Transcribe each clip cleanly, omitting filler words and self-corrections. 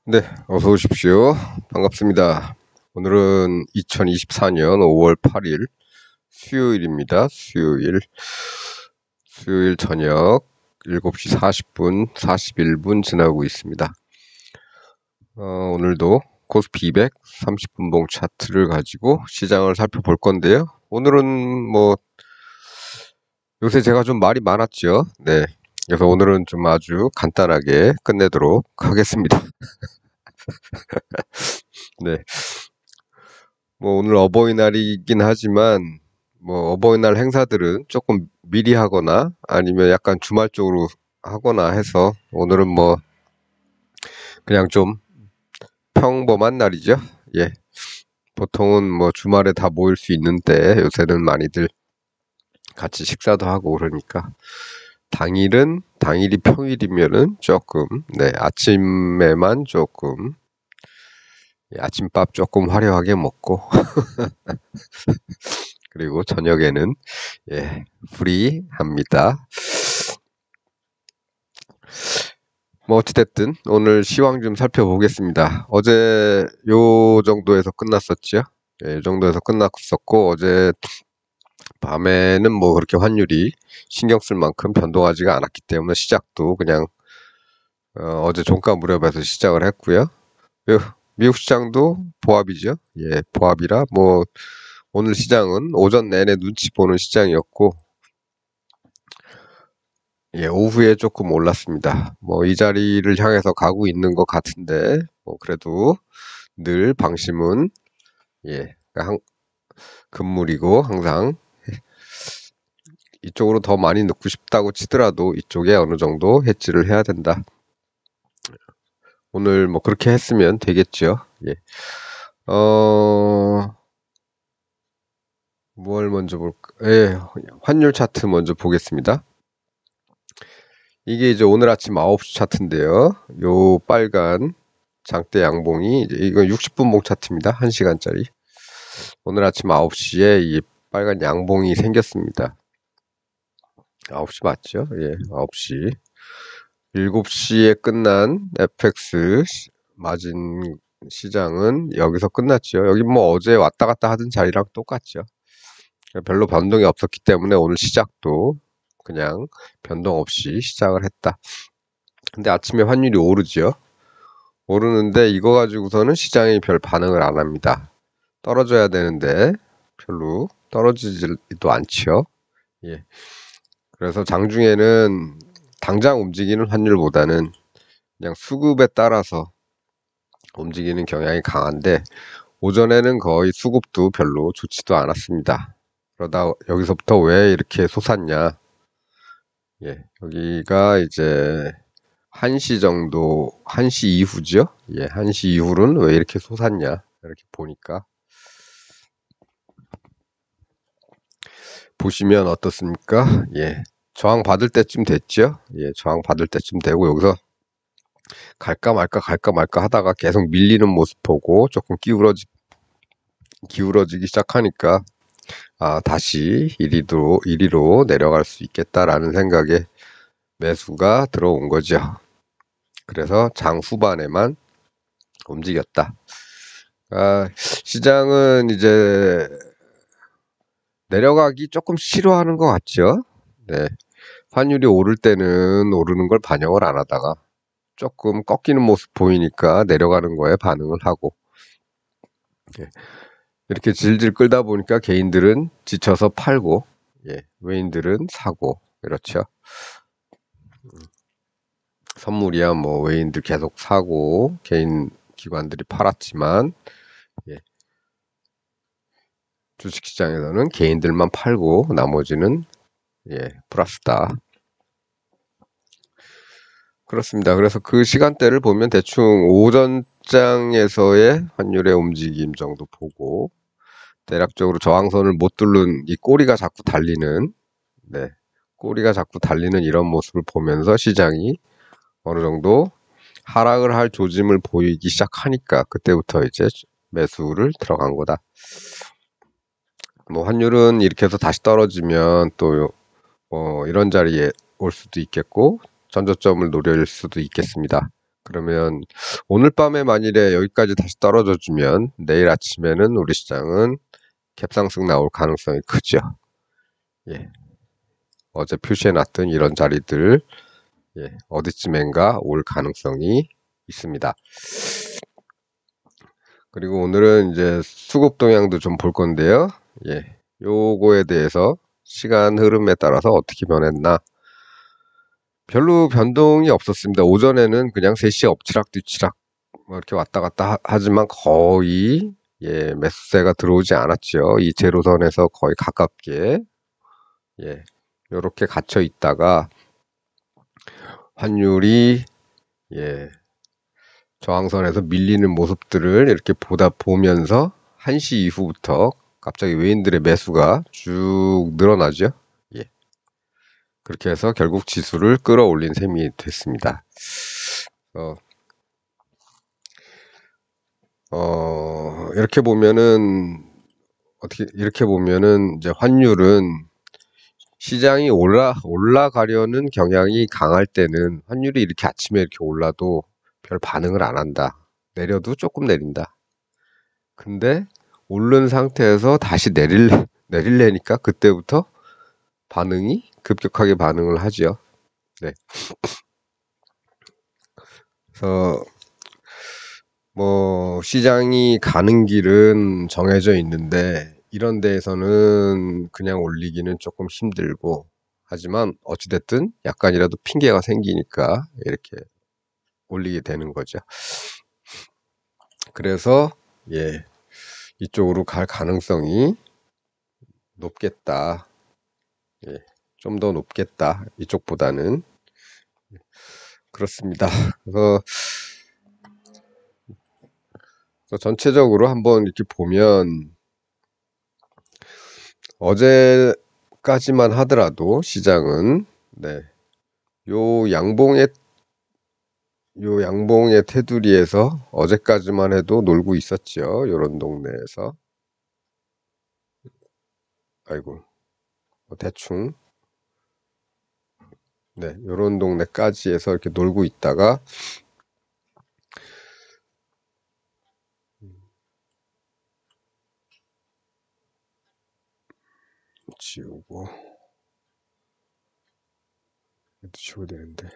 네, 어서 오십시오. 반갑습니다. 오늘은 2024년 5월 8일 수요일입니다. 수요일 저녁 7시 40분, 41분 지나고 있습니다. 오늘도 코스피 200 30분봉 차트를 가지고 시장을 살펴볼 건데요. 오늘은 요새 제가 좀 말이 많았죠. 네. 그래서 오늘은 좀 아주 간단하게 끝내도록 하겠습니다. 네. 오늘 어버이날이긴 하지만, 어버이날 행사들은 조금 미리 하거나 아니면 약간 주말 쪽으로 하거나 해서 오늘은 그냥 좀 평범한 날이죠. 예. 보통은 주말에 다 모일 수 있는데 요새는 많이들 같이 식사도 하고 그러니까 당일이 평일이면은 조금, 네, 아침에만 조금, 아침밥 조금 화려하게 먹고, 그리고 저녁에는 프리합니다. 어찌됐든 오늘 시황 좀 살펴보겠습니다. 어제 요 정도에서 끝났었죠. 이 정도에서 끝났었고 어제 밤에는 그렇게 환율이 신경 쓸 만큼 변동하지가 않았기 때문에 시작도 그냥 어제 종가 무렵에서 시작을 했고요. 미국 시장도 보합이죠. 예, 보합이라 오늘 시장은 오전 내내 눈치 보는 시장이었고, 예, 오후에 조금 올랐습니다. 이 자리를 향해서 가고 있는 것 같은데, 그래도 늘 방심은, 예, 금물이고, 항상 이쪽으로 더 많이 넣고 싶다고 치더라도 이쪽에 어느 정도 해지를 해야 된다. 오늘 그렇게 했으면 되겠죠. 예. 뭘 먼저 볼까? 예, 환율 차트 먼저 보겠습니다. 이게 이제 오늘 아침 9시 차트인데요. 요 빨간 장대 양봉이 이건 60분봉 차트입니다. 1시간짜리. 오늘 아침 9시에 이 빨간 양봉이 생겼습니다. 9시 맞죠? 예, 9시. 7시에 끝난 FX 마진 시장은 여기서 끝났죠. 여기 어제 왔다 갔다 하던 자리랑 똑같죠. 별로 변동이 없었기 때문에 오늘 시작도 그냥 변동 없이 시작을 했다. 근데 아침에 환율이 오르죠. 오르는데 이거 가지고서는 시장이 별 반응을 안 합니다. 떨어져야 되는데 별로 떨어지지도 않죠. 예. 그래서 장중에는 당장 움직이는 환율보다는 그냥 수급에 따라서 움직이는 경향이 강한데 오전에는 거의 수급도 별로 좋지도 않았습니다. 그러다 여기서부터 왜 이렇게 솟았냐? 예, 여기가 이제 1시 정도, 1시 이후죠? 예, 1시 이후는 왜 이렇게 솟았냐? 이렇게 보니까 보시면 어떻습니까? 예, 저항 받을 때쯤 됐죠? 예, 저항 받을 때쯤 되고 여기서 갈까 말까 하다가 계속 밀리는 모습 보고 조금 기울어지기 시작하니까 다시 이리로 내려갈 수 있겠다라는 생각에 매수가 들어온 거죠. 그래서 장 후반에만 움직였다. 시장은 이제 내려가기 조금 싫어하는 것 같죠? 네. 환율이 오를 때는 오르는 걸 반영을 안 하다가 조금 꺾이는 모습 보이니까 내려가는 거에 반응을 하고, 예. 이렇게 질질 끌다 보니까 개인들은 지쳐서 팔고, 예. 외인들은 사고, 그렇죠. 선물이야 외인들 계속 사고 개인 기관들이 팔았지만, 예. 주식시장에서는 개인들만 팔고 나머지는 플러스다. 그렇습니다. 그래서 그 시간대를 보면 대충 오전장에서의 환율의 움직임 정도 보고 대략적으로 저항선을 못 뚫는 이 꼬리가 자꾸 달리는, 네, 꼬리가 자꾸 달리는 이런 모습을 보면서 시장이 어느 정도 하락을 할 조짐을 보이기 시작하니까 그때부터 이제 매수를 들어간 거다. 환율은 이렇게 해서 다시 떨어지면 또 이런 자리에 올 수도 있겠고 전저점을 노릴 수도 있겠습니다. 그러면 오늘 밤에 만일에 여기까지 다시 떨어져 주면 내일 아침에는 우리 시장은 갭상승 나올 가능성이 크죠. 예. 어제 표시해놨던 이런 자리들 어디쯤엔가 올 가능성이 있습니다. 그리고 오늘은 이제 수급 동향도 좀 볼 건데요. 요거에 대해서 시간 흐름에 따라서 어떻게 변했나. 별로 변동이 없었습니다. 오전에는 그냥 3시에 엎치락 뒤치락 뭐 이렇게 왔다 갔다 하지만 거의 매수세가 들어오지 않았죠. 이 제로선에서 거의 가깝게 요렇게 갇혀 있다가 환율이 저항선에서 밀리는 모습들을 이렇게 보면서 1시 이후부터 갑자기 외인들의 매수가 쭉 늘어나죠. 그렇게 해서 결국 지수를 끌어올린 셈이 됐습니다. 이렇게 보면은 이제 환율은 시장이 올라가려는 경향이 강할 때는 환율이 이렇게 아침에 이렇게 올라도 별 반응을 안 한다. 내려도 조금 내린다. 근데 오른 상태에서 다시 내릴래니까 그때부터 급격하게 반응을 하죠. 네. 그래서 뭐 시장이 가는 길은 정해져 있는데 이런 데에서는 그냥 올리기는 조금 힘들고 하지만 어찌됐든 약간이라도 핑계가 생기니까 이렇게 올리게 되는 거죠. 그래서 이쪽으로 갈 가능성이 높겠다. 좀 더 높겠다. 이쪽보다는. 그렇습니다. 그래서 전체적으로 한번 이렇게 보면 어제까지만 하더라도 시장은 요 양봉의 테두리에서 어제까지만 해도 놀고 있었죠. 요런 동네에서. 아이고, 대충. 요런 동네까지 해서 이렇게 놀고 있다가 지우고 지워야 되는데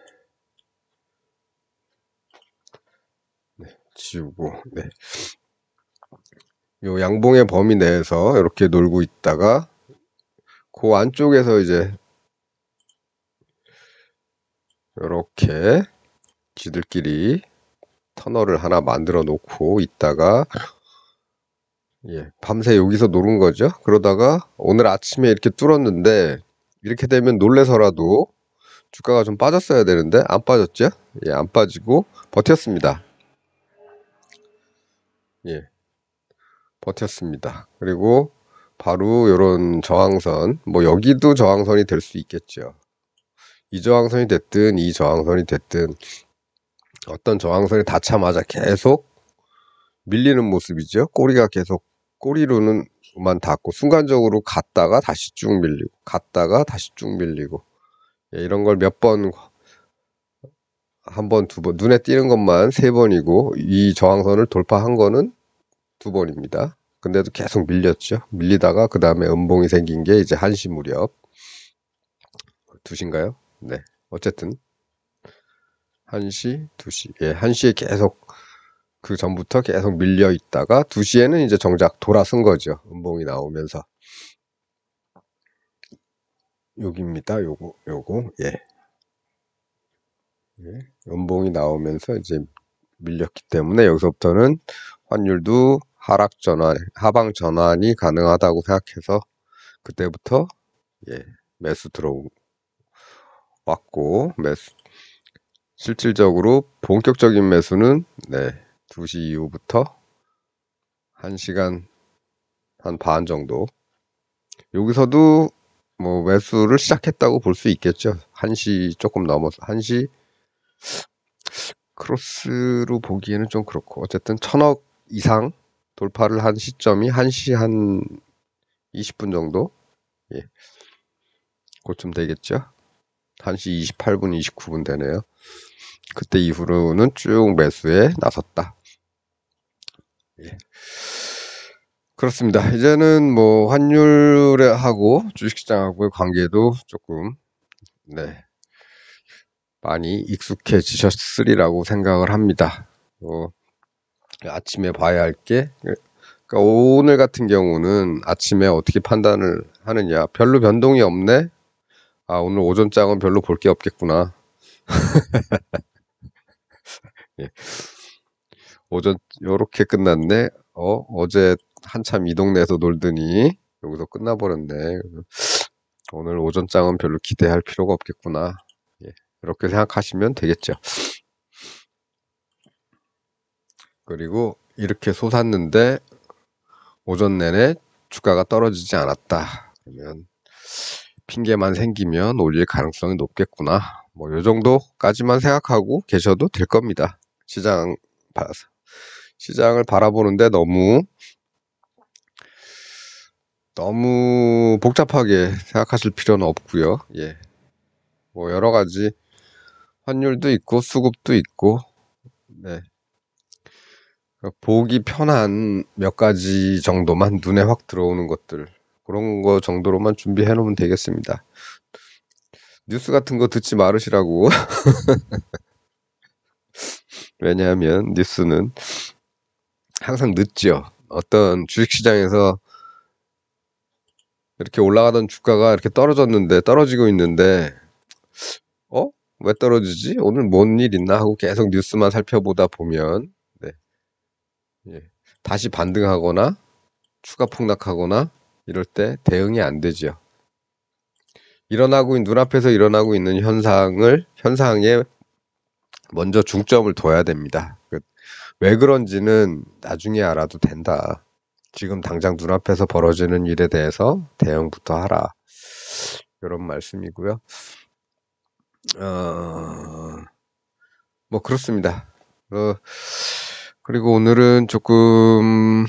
지우고 요 양봉의 범위 내에서 이렇게 놀고 있다가 그 안쪽에서 이제 이렇게 지들끼리 터널을 하나 만들어 놓고 있다가 밤새 여기서 노는 거죠. 그러다가 오늘 아침에 이렇게 뚫었는데 이렇게 되면 놀래서라도 주가가 좀 빠졌어야 되는데 안 빠졌죠. 안 빠지고 버텼습니다. 버텼습니다. 그리고 바로 요런 저항선, 뭐 여기도 저항선이 될 수 있겠죠. 이 저항선이 됐든 이 저항선이 됐든 어떤 저항선이 닿자마자 계속 밀리는 모습이죠. 꼬리로만 닿고 순간적으로 갔다가 다시 쭉 밀리고 갔다가 다시 쭉 밀리고 이런 걸 몇 번, 한 번, 두 번, 눈에 띄는 것만 3번이고 이 저항선을 돌파한 거는 2번입니다. 근데도 계속 밀렸죠. 밀리다가 그 다음에 음봉이 생긴 게 이제 1시 무렵. 2시인가요? 어쨌든 1시, 2시. 1시에 계속 그 전부터 계속 밀려 있다가 2시에는 이제 정작 돌아선 거죠. 음봉이 나오면서. 여기입니다. 요거. 음봉이 나오면서 이제 밀렸기 때문에 여기서부터는 환율도 하방 전환이 가능하다고 생각해서 그때부터 매수 들어왔고 실질적으로 본격적인 매수는 2시 이후부터 1시간 한 반 정도 여기서도 뭐 매수를 시작했다고 볼 수 있겠죠. 1시 조금 넘어서 1시 크로스로 보기에는 좀 그렇고 어쨌든 1000억 이상 돌파를 한 시점이 1시 한 20분 정도 그쯤 되겠죠. 1시 28분, 29분 되네요. 그때 이후로는 쭉 매수에 나섰다. 예. 그렇습니다. 이제는 뭐 환율하고 주식시장하고의 관계도 조금 많이 익숙해지셨으리라고 생각을 합니다. 아침에 봐야 할 게, 그러니까 오늘 같은 경우는 아침에 어떻게 판단을 하느냐. 별로 변동이 없네. 아, 오늘 오전장은 별로 볼 게 없겠구나. 예. 오전 요렇게 끝났네. 어제 한참 이 동네에서 놀더니 여기서 끝나버렸네. 오늘 오전장은 별로 기대할 필요가 없겠구나. 예. 이렇게 생각하시면 되겠죠. 그리고 이렇게 솟았는데 오전 내내 주가가 떨어지지 않았다. 그러면 핑계만 생기면 올릴 가능성이 높겠구나. 뭐 요 정도까지만 생각하고 계셔도 될 겁니다. 시장을 바라보는데 너무 복잡하게 생각하실 필요는 없고요. 예. 뭐 여러 가지 환율도 있고 수급도 있고, 네. 보기 편한 몇 가지 정도만 눈에 확 들어오는 것들, 그런 거 정도로만 준비해 놓으면 되겠습니다. 뉴스 같은 거 듣지 말으시라고. 왜냐하면 뉴스는 항상 늦죠. 어떤 주식시장에서 이렇게 올라가던 주가가 이렇게 떨어지고 있는데, 어? 왜 떨어지지? 오늘 뭔 일 있나 하고 계속 뉴스만 살펴보다 보면, 네. 예. 다시 반등하거나 추가 폭락하거나 이럴 때 대응이 안 되죠. 눈앞에서 일어나고 있는 현상에 먼저 중점을 둬야 됩니다. 왜 그런지는 나중에 알아도 된다. 지금 당장 눈앞에서 벌어지는 일에 대해서 대응부터 하라. 이런 말씀이고요. 뭐 그렇습니다. 그리고 오늘은 조금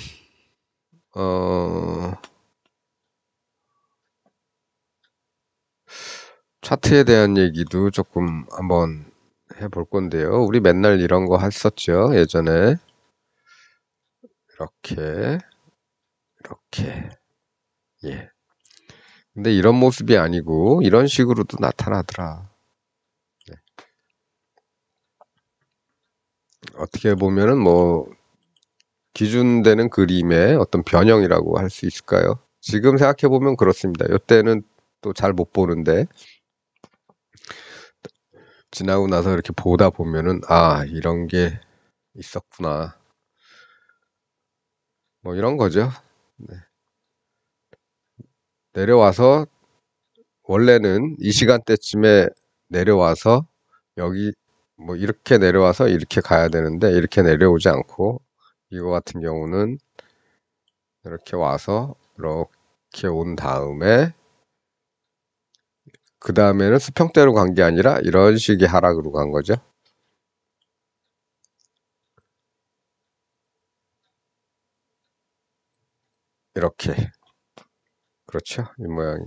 차트에 대한 얘기도 조금 한번 해볼 건데요. 우리 맨날 이런 거 했었죠. 예전에 이렇게 예. 근데 이런 모습이 아니고 이런 식으로도 나타나더라. 네. 어떻게 보면은 뭐 기준되는 그림의 어떤 변형이라고 할 수 있을까요? 지금 생각해 보면 그렇습니다. 이때는 또 잘 못 보는데 지나고 나서 이렇게 보다 보면은 이런 게 있었구나. 뭐 이런 거죠. 네. 내려와서 원래는 이 시간대쯤에 내려와서 여기 뭐 이렇게 내려와서 이렇게 가야 되는데 이렇게 내려오지 않고 이거 같은 경우는 이렇게 와서 이렇게 온 다음에 그 다음에는 수평대로 간 게 아니라 이런 식의 하락으로 간 거죠. 이렇게. 그렇죠. 이 모양이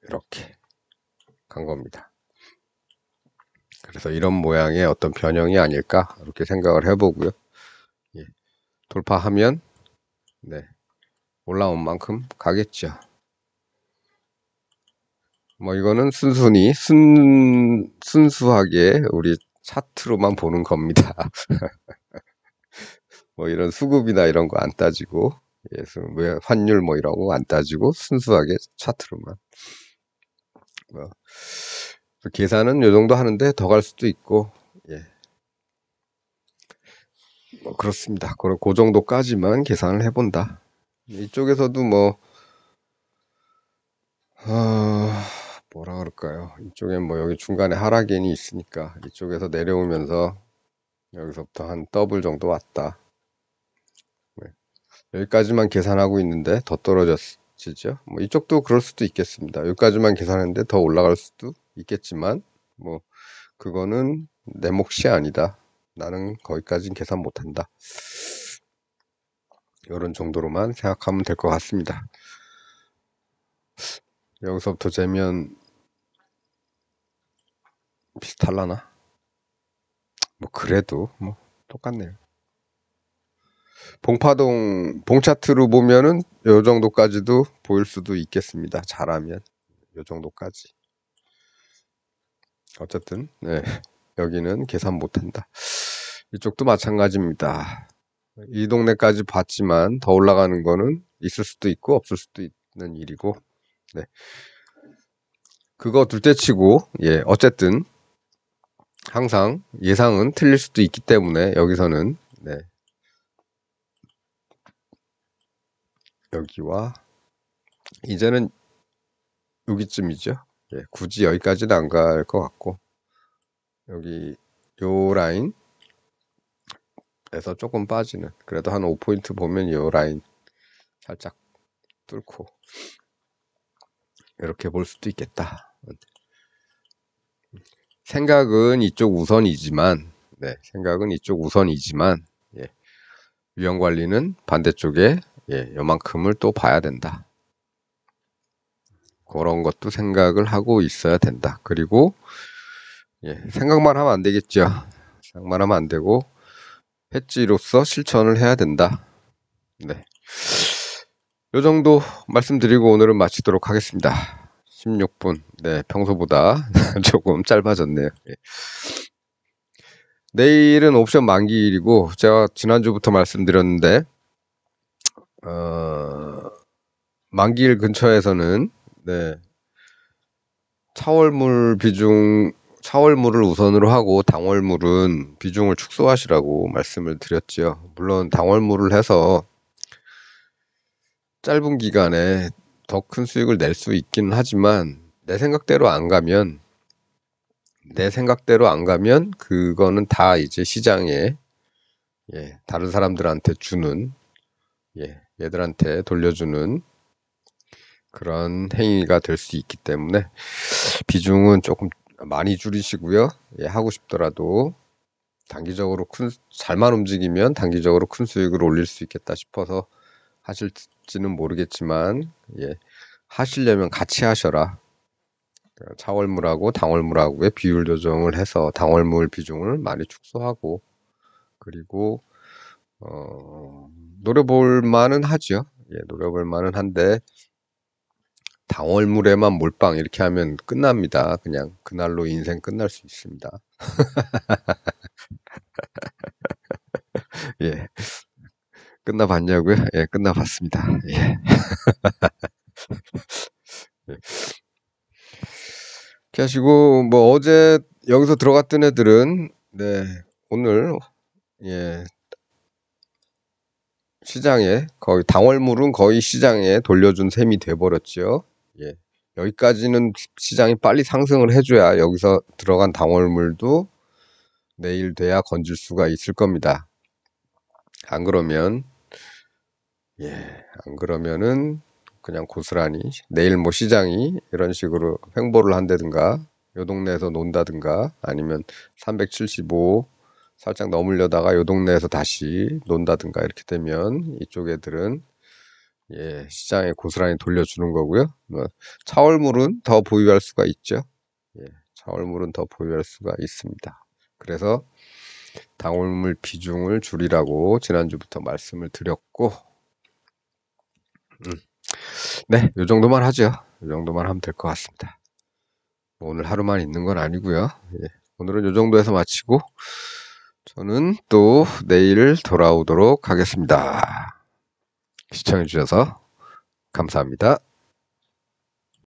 이렇게 간 겁니다. 그래서 이런 모양의 어떤 변형이 아닐까 이렇게 생각을 해보고요. 예. 돌파하면 네. 올라온 만큼 가겠죠. 뭐 이거는 순수하게 우리 차트로만 보는 겁니다. 뭐 이런 수급이나 이런 거 안 따지고, 왜 환율 뭐 이런 거 안 따지고 순수하게 차트로만. 뭐 계산은 요 정도 하는데 더 갈 수도 있고, 예. 뭐 그렇습니다. 그 정도까지만 계산을 해본다. 이쪽에서도 뭐, 뭐라 그럴까요? 이쪽엔 뭐 여기 중간에 하락인이 있으니까 이쪽에서 내려오면서 여기서부터 한 더블 정도 왔다. 네. 여기까지만 계산하고 있는데 더 떨어졌지죠. 뭐 이쪽도 그럴 수도 있겠습니다. 여기까지만 계산했는데 더 올라갈 수도 있겠지만 뭐 그거는 내 몫이 아니다. 나는 거기까지는 계산 못한다. 이런 정도로만 생각하면 될 것 같습니다. 여기서부터 재면 비슷할라나? 뭐 그래도 뭐 똑같네요. 봉파동 봉차트로 보면은 요 정도까지도 보일 수도 있겠습니다. 잘하면 요 정도까지. 어쨌든 네, 여기는 계산 못한다. 이쪽도 마찬가지입니다. 이 동네까지 봤지만 더 올라가는 거는 있을 수도 있고 없을 수도 있는 일이고, 네. 그거 둘째치고 예, 어쨌든 항상 예상은 틀릴 수도 있기 때문에 여기서는 네, 여기와 이제는 여기쯤이죠. 예, 굳이 여기까지는 안 갈 것 같고 여기 요 라인에서 조금 빠지는, 그래도 한 5포인트 보면 요 라인 살짝 뚫고 이렇게 볼 수도 있겠다. 생각은 이쪽 우선이지만, 네, 생각은 이쪽 우선이지만, 예, 위험 관리는 반대쪽에 예, 요만큼을 또 봐야 된다. 그런 것도 생각을 하고 있어야 된다. 그리고 예, 생각만 하면 안 되겠죠. 생각만 하면 안 되고 해지로서 실천을 해야 된다. 네, 요 정도 말씀드리고 오늘은 마치도록 하겠습니다. 16분. 네, 평소보다 조금 짧아졌네요. 예. 내일은 옵션 만기일이고 제가 지난주부터 말씀드렸는데 만기일 근처에서는 네, 차월물을 우선으로 하고 당월물은 비중을 축소하시라고 말씀을 드렸지요. 물론 당월물을 해서 짧은 기간에 더 큰 수익을 낼 수 있기는 하지만 내 생각대로 안 가면 그거는 다 이제 시장에 예, 다른 사람들한테 주는 예, 얘들한테 돌려주는 그런 행위가 될 수 있기 때문에 비중은 조금 많이 줄이시고요. 예, 하고 싶더라도 단기적으로 잘만 움직이면 단기적으로 큰 수익을 올릴 수 있겠다 싶어서 하실지는 모르겠지만 예, 하시려면 같이 하셔라. 차월물하고 당월물하고의 비율 조정을 해서 당월물 비중을 많이 축소하고, 그리고 노려볼 만은 하죠. 예, 노려볼 만은 한데 당월물에만 몰빵 이렇게 하면 끝납니다. 그냥 그날로 인생 끝날 수 있습니다. 예, 끝나봤냐고요? 예, 끝나봤습니다. 예. 예. 이렇게 하시고 뭐 어제 여기서 들어갔던 애들은 네, 오늘 예, 시장에 거의 당월물은 거의 시장에 돌려준 셈이 돼버렸죠. 예. 여기까지는 시장이 빨리 상승을 해줘야 여기서 들어간 당월물도 내일 돼야 건질 수가 있을 겁니다. 안 그러면 예, 안 그러면은 그냥 고스란히 내일 뭐 시장이 이런 식으로 횡보를 한다든가 요 동네에서 논다든가 아니면 375 살짝 넘으려다가 요 동네에서 다시 논다든가 이렇게 되면 이쪽 애들은 예, 시장에 고스란히 돌려주는 거고요. 뭐 차월물은 더 보유할 수가 있죠. 예, 차월물은 더 보유할 수가 있습니다. 그래서 당월물 비중을 줄이라고 지난주부터 말씀을 드렸고, 네, 요 정도만 하죠. 요 정도만 하면 될 것 같습니다. 오늘 하루만 있는 건 아니고요. 예, 오늘은 요 정도에서 마치고 저는 또 내일 돌아오도록 하겠습니다. 시청해 주셔서 감사합니다.